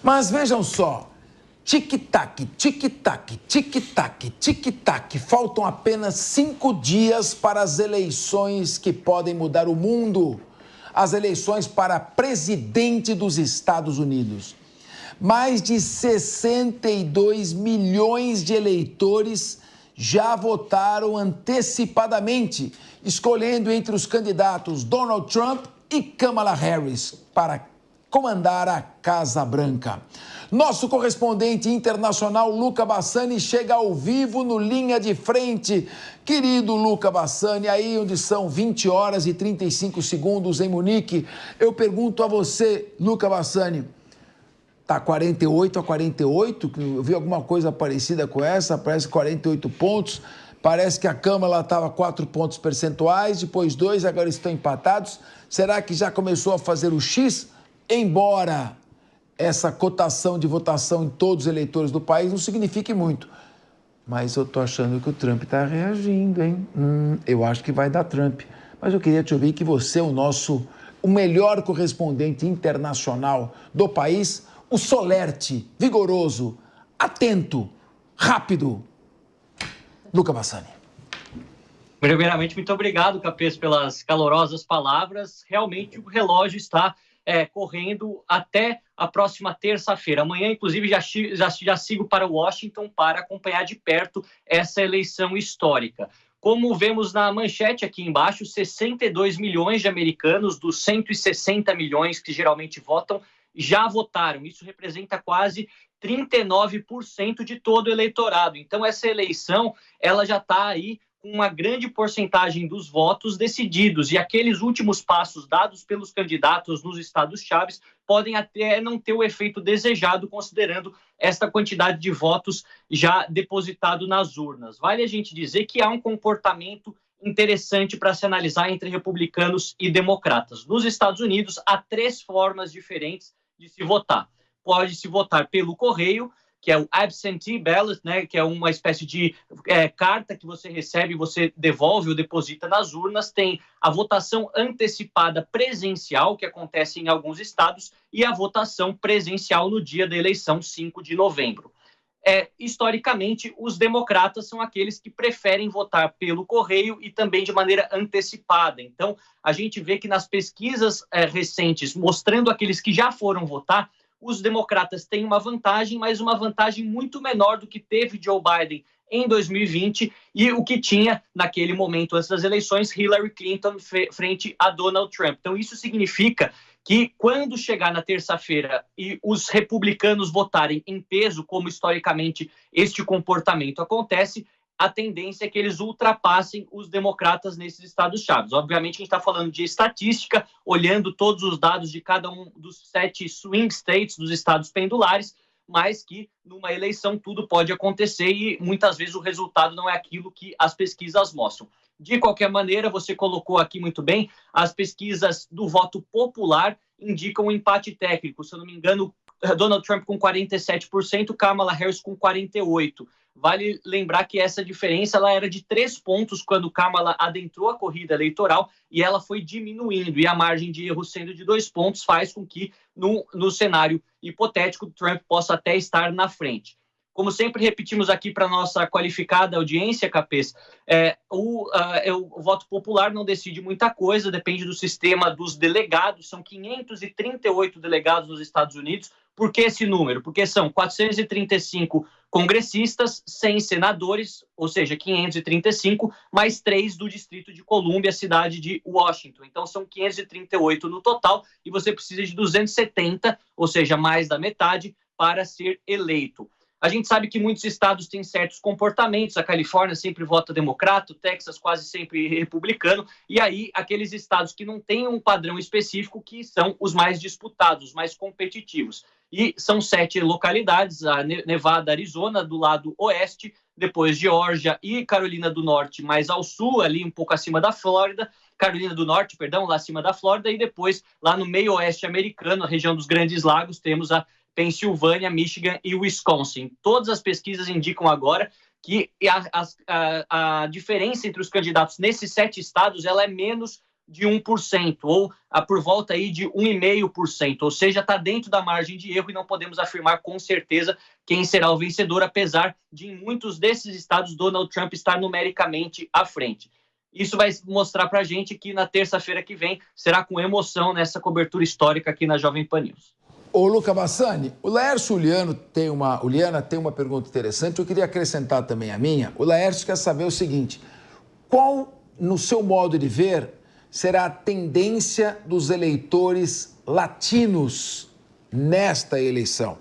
Mas vejam só, tic-tac, tic-tac, tic-tac, tic-tac. Faltam apenas 5 dias para as eleições que podem mudar o mundo. As eleições para presidente dos Estados Unidos. Mais de 62 milhões de eleitores já votaram antecipadamente, escolhendo entre os candidatos Donald Trump e Kamala Harris para comandar a Casa Branca. Nosso correspondente internacional, Luca Bassani, chega ao vivo no Linha de Frente. Querido Luca Bassani, aí onde são 20 horas e 35 segundos em Munique, eu pergunto a você, Luca Bassani, tá 48-48, eu vi alguma coisa parecida com essa, parece 48 pontos, parece que a Câmara estava 4 pontos percentuais, depois 2, agora estão empatados. Será que já começou a fazer o X? Embora essa cotação de votação em todos os eleitores do país não signifique muito. Mas eu estou achando que o Trump está reagindo, hein? Eu acho que vai dar Trump. Mas eu queria te ouvir que você é o melhor correspondente internacional do país, o solerte, vigoroso, atento, rápido, Luca Bassani. Primeiramente, muito obrigado, Capês, pelas calorosas palavras. Realmente o relógio está correndo até a próxima terça-feira. Amanhã, inclusive, já sigo para Washington para acompanhar de perto essa eleição histórica. Como vemos na manchete aqui embaixo, 62 milhões de americanos dos 160 milhões que geralmente votam já votaram. Isso representa quase 39% de todo o eleitorado. Então, essa eleição ela já está aí com uma grande porcentagem dos votos decididos, e aqueles últimos passos dados pelos candidatos nos estados-chave podem até não ter o efeito desejado, considerando esta quantidade de votos já depositado nas urnas. Vale a gente dizer que há um comportamento interessante para se analisar entre republicanos e democratas. Nos Estados Unidos, há 3 formas diferentes de se votar. Pode-se votar pelo correio, que é o absentee ballot, né, que é uma espécie de carta que você recebe, você devolve ou deposita nas urnas. Tem a votação antecipada presencial, que acontece em alguns estados, e a votação presencial no dia da eleição, 5 de novembro. Historicamente, os democratas são aqueles que preferem votar pelo correio e também de maneira antecipada. Então, a gente vê que nas pesquisas recentes, mostrando aqueles que já foram votar, os democratas têm uma vantagem, mas uma vantagem muito menor do que teve Joe Biden em 2020 e o que tinha naquele momento antes das eleições Hillary Clinton frente a Donald Trump. Então isso significa que quando chegar na terça-feira e os republicanos votarem em peso, como historicamente este comportamento acontece, a tendência é que eles ultrapassem os democratas nesses estados-chave. Obviamente, a gente está falando de estatística, olhando todos os dados de cada um dos 7 swing states, dos estados pendulares, mas que numa eleição tudo pode acontecer e muitas vezes o resultado não é aquilo que as pesquisas mostram. De qualquer maneira, você colocou aqui muito bem, as pesquisas do voto popular indicam um empate técnico. Se eu não me engano, Donald Trump com 47%, Kamala Harris com 48%. Vale lembrar que essa diferença ela era de 3 pontos quando Kamala adentrou a corrida eleitoral e ela foi diminuindo. E a margem de erro sendo de 2 pontos faz com que, no cenário hipotético, Trump possa até estar na frente. Como sempre repetimos aqui para a nossa qualificada audiência, Capês, o voto popular não decide muita coisa, depende do sistema dos delegados. São 538 delegados nos Estados Unidos. Por que esse número? Porque são 435 congressistas, 100 senadores, ou seja, 535, mais 3 do Distrito de Colômbia, cidade de Washington. Então, são 538 no total e você precisa de 270, ou seja, mais da metade, para ser eleito. A gente sabe que muitos estados têm certos comportamentos, a Califórnia sempre vota democrata, o Texas quase sempre republicano, e aí aqueles estados que não têm um padrão específico que são os mais disputados, os mais competitivos. E são 7 localidades, a Nevada, Arizona, do lado oeste, depois Geórgia e Carolina do Norte, mais ao sul, ali um pouco acima da Flórida, Carolina do Norte, perdão, lá acima da Flórida, e depois lá no meio oeste americano, a região dos Grandes Lagos, temos a Pensilvânia, Michigan e Wisconsin. Todas as pesquisas indicam agora que a diferença entre os candidatos nesses 7 estados ela é menos de 1%, ou por volta aí de 1,5%, ou seja, está dentro da margem de erro e não podemos afirmar com certeza quem será o vencedor, apesar de em muitos desses estados Donald Trump estar numericamente à frente. Isso vai mostrar para a gente que na terça-feira que vem será com emoção nessa cobertura histórica aqui na Jovem Pan News. Ô, Luca Bassani, o Laércio Uliana tem uma pergunta interessante, eu queria acrescentar também a minha. O Laércio quer saber o seguinte: qual, no seu modo de ver, será a tendência dos eleitores latinos nesta eleição?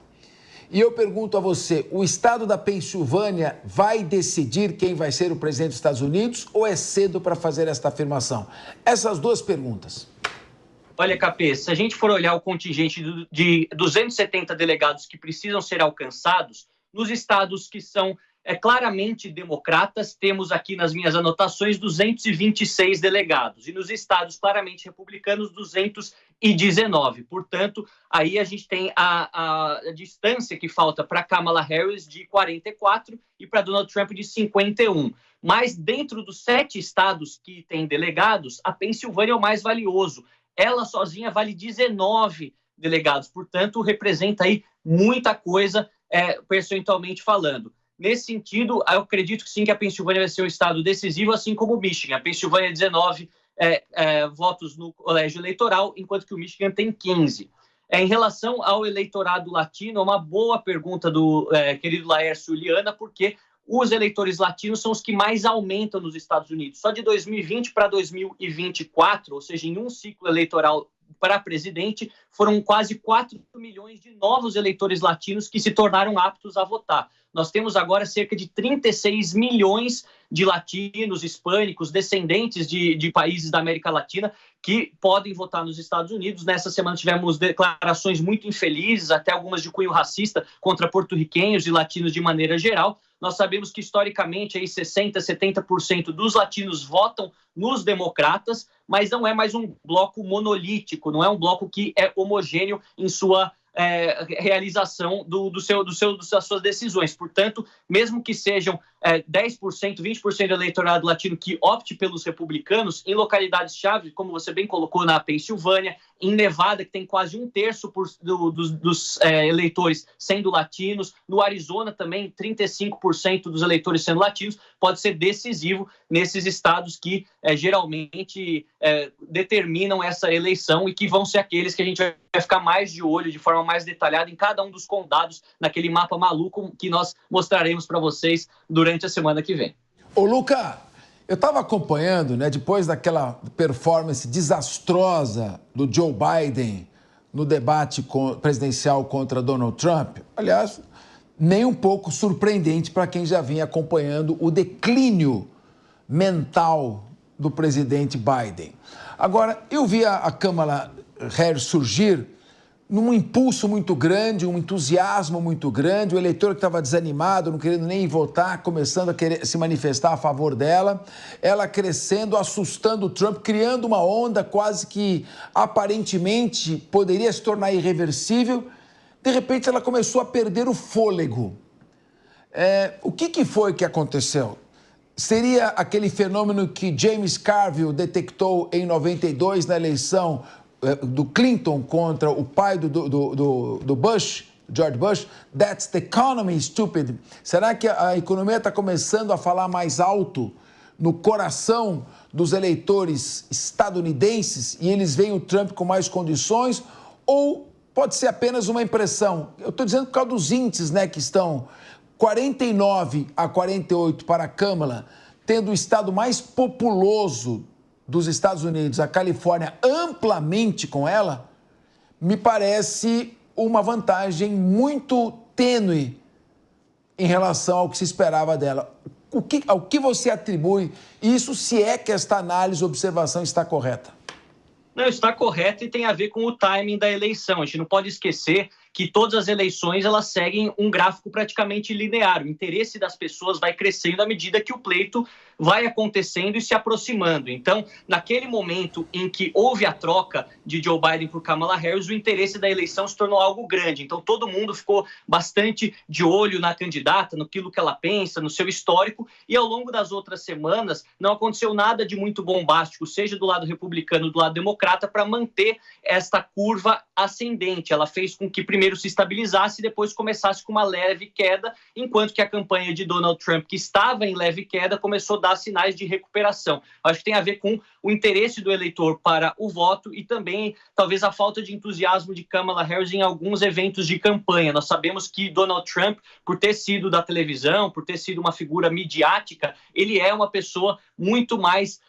E eu pergunto a você, o estado da Pensilvânia vai decidir quem vai ser o presidente dos Estados Unidos ou é cedo para fazer esta afirmação? Essas duas perguntas. Olha, Capê, se a gente for olhar o contingente de 270 delegados que precisam ser alcançados, nos estados que são claramente democratas, temos aqui nas minhas anotações 226 delegados, e nos estados claramente republicanos, 219. Portanto, aí a gente tem a distância que falta para Kamala Harris de 44 e para Donald Trump de 51. Mas dentro dos 7 estados que têm delegados, a Pensilvânia é o mais valioso. Ela sozinha vale 19 delegados, portanto, representa aí muita coisa, percentualmente falando. Nesse sentido, eu acredito que sim, que a Pensilvânia vai ser um estado decisivo, assim como o Michigan. A Pensilvânia 19 votos no colégio eleitoral, enquanto que o Michigan tem 15. Em relação ao eleitorado latino, é uma boa pergunta do querido Laércio Uliana, porque os eleitores latinos são os que mais aumentam nos Estados Unidos. Só de 2020 para 2024, ou seja, em um ciclo eleitoral para presidente, foram quase 4 milhões de novos eleitores latinos que se tornaram aptos a votar. Nós temos agora cerca de 36 milhões de latinos, hispânicos, descendentes de países da América Latina que podem votar nos Estados Unidos. Nessa semana tivemos declarações muito infelizes, até algumas de cunho racista, contra porto-riquenhos e latinos de maneira geral. Nós sabemos que, historicamente, aí 60%, 70% dos latinos votam nos democratas, mas não é mais um bloco monolítico, não é um bloco que é homogêneo em sua realização das suas decisões. Portanto, mesmo que sejam 10%, 20% do eleitorado latino que opte pelos republicanos, em localidades-chave, como você bem colocou, na Pensilvânia, em Nevada, que tem quase 1/3 dos eleitores sendo latinos, no Arizona também, 35% dos eleitores sendo latinos, pode ser decisivo nesses estados que geralmente determinam essa eleição e que vão ser aqueles que a gente vai ficar mais de olho, de forma mais detalhada, em cada um dos condados, naquele mapa maluco que nós mostraremos para vocês durante a semana que vem. Ô, Luca, eu estava acompanhando, depois daquela performance desastrosa do Joe Biden no debate presidencial contra Donald Trump. Aliás, nem um pouco surpreendente para quem já vinha acompanhando o declínio mental do presidente Biden. Agora, eu vi a Kamala Harris surgir num impulso muito grande, um entusiasmo muito grande, o eleitor que estava desanimado, não querendo nem votar, começando a querer se manifestar a favor dela, ela crescendo, assustando o Trump, criando uma onda quase que aparentemente poderia se tornar irreversível. De repente ela começou a perder o fôlego. O que foi que aconteceu? Seria aquele fenômeno que James Carville detectou em 92 na eleição do Clinton contra o pai do Bush, George Bush? That's the economy, stupid. Será que a economia está começando a falar mais alto no coração dos eleitores estadunidenses e eles veem o Trump com mais condições? Ou pode ser apenas uma impressão? Eu estou dizendo por causa dos índices, que estão 49-48 para a Kamala, tendo o estado mais populoso dos Estados Unidos, a Califórnia, amplamente com ela, me parece uma vantagem muito tênue em relação ao que se esperava dela. Ao que você atribui isso, se é que esta análise, observação está correta? Não, está correto e tem a ver com o timing da eleição. A gente não pode esquecer que todas as eleições elas seguem um gráfico praticamente linear. O interesse das pessoas vai crescendo à medida que o pleito vai acontecendo e se aproximando. Então, naquele momento em que houve a troca de Joe Biden por Kamala Harris, o interesse da eleição se tornou algo grande. Então, todo mundo ficou bastante de olho na candidata, no que ela pensa, no seu histórico, e ao longo das outras semanas não aconteceu nada de muito bombástico, seja do lado republicano ou do lado democrata, para manter esta curva ascendente. Ela fez com que primeiro se estabilizasse e depois começasse com uma leve queda, enquanto que a campanha de Donald Trump, que estava em leve queda, começou a dar sinais de recuperação. Acho que tem a ver com o interesse do eleitor para o voto e também, talvez, a falta de entusiasmo de Kamala Harris em alguns eventos de campanha. Nós sabemos que Donald Trump, por ter sido da televisão, por ter sido uma figura midiática, ele é uma pessoa muito mais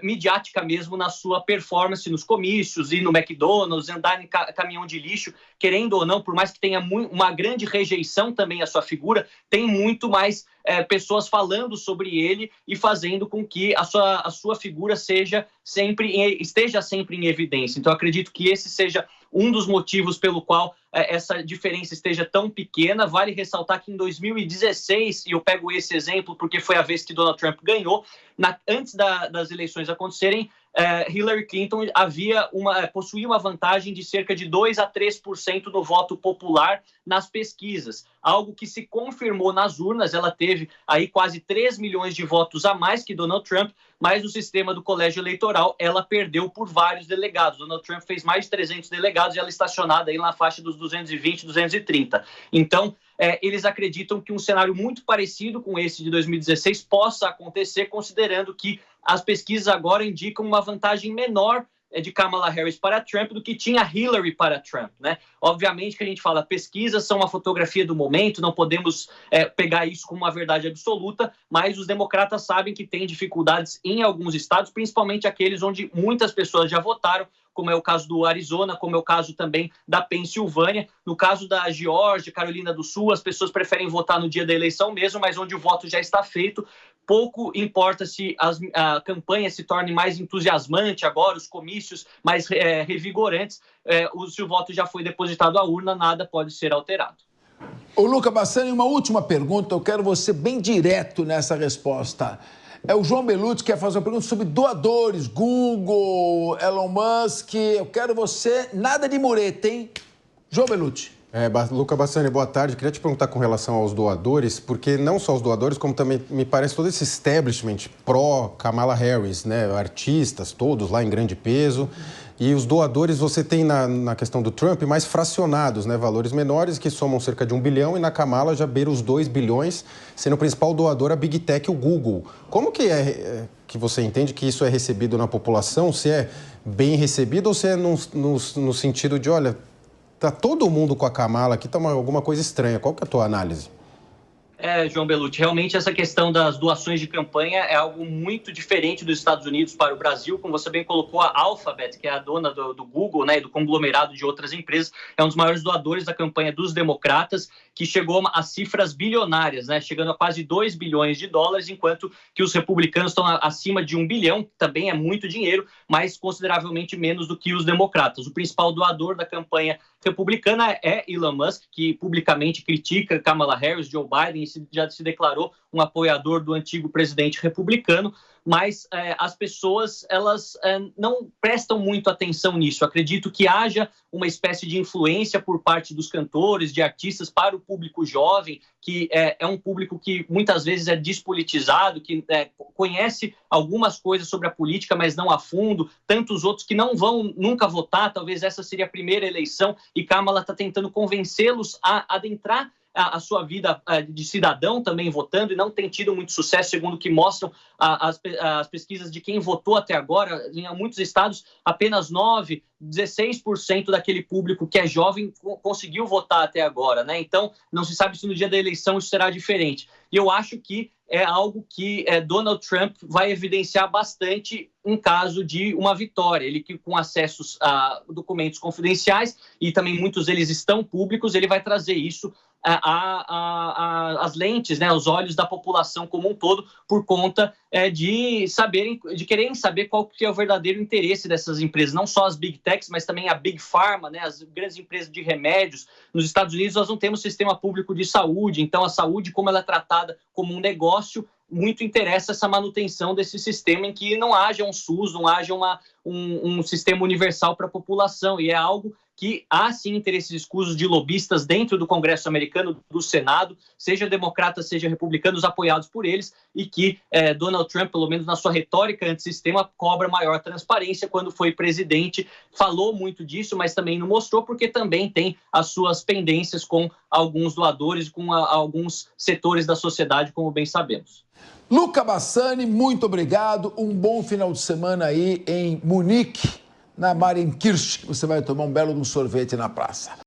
midiática mesmo na sua performance nos comícios, ir no McDonald's, andar em caminhão de lixo, querendo ou não, por mais que tenha uma grande rejeição também à sua figura, tem muito mais pessoas falando sobre ele e fazendo com que a sua figura esteja sempre em evidência. Então, acredito que esse seja um dos motivos pelo qual essa diferença esteja tão pequena. Vale ressaltar que em 2016, e eu pego esse exemplo porque foi a vez que Donald Trump ganhou, antes das eleições acontecerem, Hillary Clinton possuía uma vantagem de cerca de 2 a 3% no voto popular nas pesquisas, algo que se confirmou nas urnas. Ela teve aí quase 3 milhões de votos a mais que Donald Trump, mas no sistema do colégio eleitoral ela perdeu por vários delegados. Donald Trump fez mais de 300 delegados e ela estacionada aí na faixa dos 220, 230. Então, eles acreditam que um cenário muito parecido com esse de 2016 possa acontecer, considerando que as pesquisas agora indicam uma vantagem menor de Kamala Harris para Trump do que tinha Hillary para Trump, né? Obviamente que a gente fala, pesquisas são uma fotografia do momento, não podemos pegar isso como uma verdade absoluta, mas os democratas sabem que tem dificuldades em alguns estados, principalmente aqueles onde muitas pessoas já votaram, como é o caso do Arizona, como é o caso também da Pensilvânia. No caso da Geórgia, Carolina do Sul, as pessoas preferem votar no dia da eleição mesmo, mas onde o voto já está feito. Pouco importa se a campanha se torne mais entusiasmante agora, os comícios mais revigorantes, se o voto já foi depositado à urna, nada pode ser alterado. Ô, Luca Bassani, uma última pergunta, eu quero você bem direto nessa resposta. O João Belucci quer fazer uma pergunta sobre doadores, Google, Elon Musk. Eu quero você, nada de mureta, hein? João Belucci. Luca Bassani, boa tarde. Queria te perguntar com relação aos doadores, porque não só os doadores, como também me parece todo esse establishment pró-Kamala Harris, né? Artistas, todos lá em grande peso. E os doadores você tem na questão do Trump mais fracionados, né? Valores menores que somam cerca de 1 bilhão e na Kamala já beira os 2 bilhões, sendo o principal doador a Big Tech, o Google. Como que que você entende que isso é recebido na população? Se é bem recebido ou se é no sentido de, olha, tá todo mundo com a Kamala aqui, tá alguma coisa estranha. Qual que é a tua análise? João Belucci, realmente essa questão das doações de campanha é algo muito diferente dos Estados Unidos para o Brasil. Como você bem colocou, a Alphabet, que é a dona do Google, né, e do conglomerado de outras empresas, é um dos maiores doadores da campanha dos democratas, que chegou a cifras bilionárias, né, chegando a quase 2 bilhões de dólares, enquanto que os republicanos estão acima de 1 bilhão, que também é muito dinheiro, mas consideravelmente menos do que os democratas. O principal doador da campanha republicana é Elon Musk, que publicamente critica Kamala Harris, Joe Biden, e já se declarou um apoiador do antigo presidente republicano, mas as pessoas elas não prestam muito atenção nisso. Acredito que haja uma espécie de influência por parte dos cantores, de artistas para o público jovem, que é um público que muitas vezes é despolitizado, que conhece algumas coisas sobre a política, mas não a fundo, tantos outros que não vão nunca votar. Talvez essa seria a primeira eleição e Kamala está tentando convencê-los a adentrar a sua vida de cidadão também votando, e não tem tido muito sucesso, segundo o que mostram as pesquisas de quem votou até agora. Em muitos estados, apenas 9%, 16% daquele público que é jovem conseguiu votar até agora, né? Então, não se sabe se no dia da eleição isso será diferente. E eu acho que é algo que Donald Trump vai evidenciar bastante em caso de uma vitória. Ele que com acessos a documentos confidenciais, e também muitos deles estão públicos, ele vai trazer isso as lentes, né, os olhos da população como um todo, por conta de quererem saber qual que é o verdadeiro interesse dessas empresas, não só as Big Techs, mas também a Big Pharma, né, as grandes empresas de remédios. Nos Estados Unidos nós não temos sistema público de saúde, então a saúde, como ela é tratada como um negócio, muito interessa essa manutenção desse sistema em que não haja um SUS, não haja um sistema universal para a população, e é algo que há sim interesses escusos de lobistas dentro do Congresso americano, do Senado, seja democratas, seja republicanos, apoiados por eles, e que Donald Trump, pelo menos na sua retórica antissistema, cobra maior transparência. Quando foi presidente, falou muito disso, mas também não mostrou, porque também tem as suas pendências com alguns doadores, com alguns setores da sociedade, como bem sabemos. Luca Bassani, muito obrigado. Um bom final de semana aí em Munique, na Marienkirche. Você vai tomar um belo sorvete na praça.